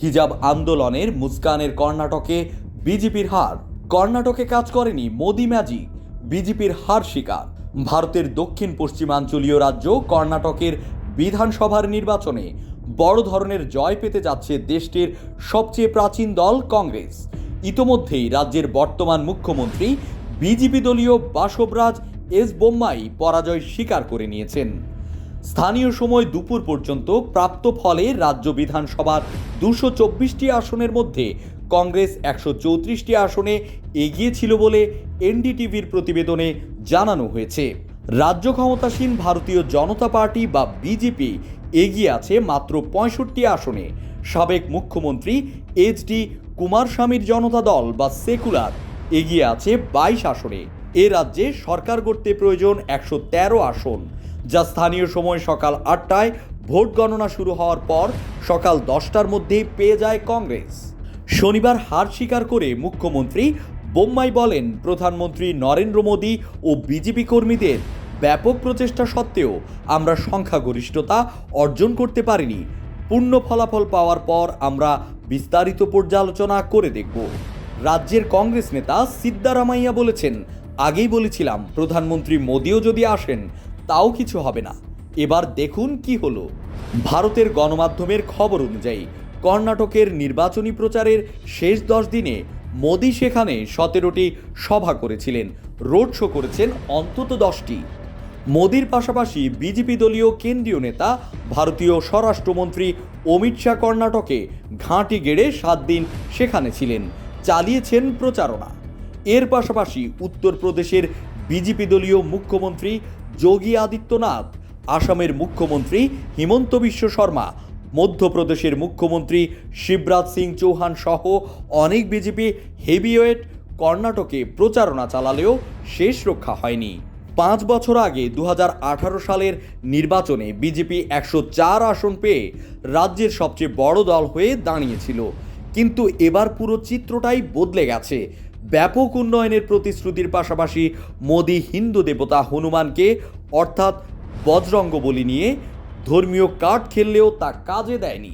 হিজাব আন্দোলনের মুস্কানের কর্ণাটকে বিজেপির হার। কর্ণাটকে কাজ করেনি মোদি ম্যাজিক, বিজেপির হার স্বীকার। ভারতের দক্ষিণ পশ্চিমাঞ্চলীয় রাজ্য কর্ণাটকের বিধানসভার নির্বাচনে বড় ধরনের জয় পেতে যাচ্ছে দেশটির সবচেয়ে প্রাচীন দল কংগ্রেস। ইতোমধ্যেই রাজ্যের বর্তমান মুখ্যমন্ত্রী বিজেপি দলীয় বাসবরাজ এস বোম্মাই পরাজয় স্বীকার করে নিয়েছেন। স্থানীয় সময় দুপুর পর্যন্ত প্রাপ্ত ফলে রাজ্য বিধানসভার 224টি আসনের মধ্যে কংগ্রেস 134টি আসনে এগিয়ে ছিল বলে এনডিটিভির প্রতিবেদনে জানানো হয়েছে। রাজ্য ক্ষমতাসীন ভারতীয় জনতা পার্টি বা বিজেপি এগিয়ে আছে মাত্র 65 আসনে। সাবেক মুখ্যমন্ত্রী এইচ.ডি. কুমারস্বামীর জনতা দল বা সেকুলার এগিয়ে আছে 22 আসনে। এ রাজ্যে সরকার গড়তে প্রয়োজন 113 আসন, যা স্থানীয় সময় সকাল 8টায় ভোট গণনা শুরু হওয়ার পর সকাল 10টার মধ্যেই পেয়ে যায় কংগ্রেস। শনিবার হার স্বীকার করে মুখ্যমন্ত্রী বোম্মাই বলেন, প্রধানমন্ত্রী নরেন্দ্র মোদী ও বিজেপি কর্মীদের ব্যাপক প্রচেষ্টা সত্ত্বেও আমরা সংখ্যাগরিষ্ঠতা অর্জন করতে পারিনি। পূর্ণ ফলাফল পাওয়ার পর আমরা বিস্তারিত পর্যালোচনা করে দেখব। রাজ্যের কংগ্রেস নেতা সিদ্দারামাইয়া বলেছেন, আগেই বলেছিলাম প্রধানমন্ত্রী মোদিও যদি আসেন তাও কিছু হবে না, এবার দেখুন কি হলো। ভারতের গণমাধ্যমের খবর অনুযায়ী কর্ণাটকের নির্বাচনী প্রচারের শেষ 10 দিনে মোদি সেখানে 17টি সভা করেছিলেন, রোড শো করেছেন অন্তত 10টি। মোদির পাশাপাশি বিজেপি দলীয় কেন্দ্রীয় নেতা ভারতীয় স্বরাষ্ট্রমন্ত্রী অমিত শাহ কর্ণাটকে ঘাঁটি গেড়ে 7 দিন সেখানে ছিলেন, চালিয়েছেন প্রচারণা। এর পাশাপাশি উত্তরপ্রদেশের বিজেপি দলীয় মুখ্যমন্ত্রী যোগী আদিত্যনাথ, আসামের মুখ্যমন্ত্রী হিমন্ত বিশ্ব শর্মা, মধ্যপ্রদেশের মুখ্যমন্ত্রী শিবরাজ সিং চৌহান সহ অনেক বিজেপি হেভিওয়েট কর্ণাটকে প্রচারণা চালালেও শেষ রক্ষা হয়নি। 5 বছর আগে 2018 সালের নির্বাচনে বিজেপি 104 আসন পেয়ে রাজ্যের সবচেয়ে বড় দল হয়ে দাঁড়িয়েছিল, কিন্তু এবার পুরো চিত্রটাই বদলে গেছে। ব্যাপক উন্নয়নের প্রতিশ্রুতির পাশাপাশি মোদি হিন্দু দেবতা হনুমানকে অর্থাৎ বজরঙ্গ বলি নিয়ে ধর্মীয় কার্ড খেললেও তা কাজে দেয়নি।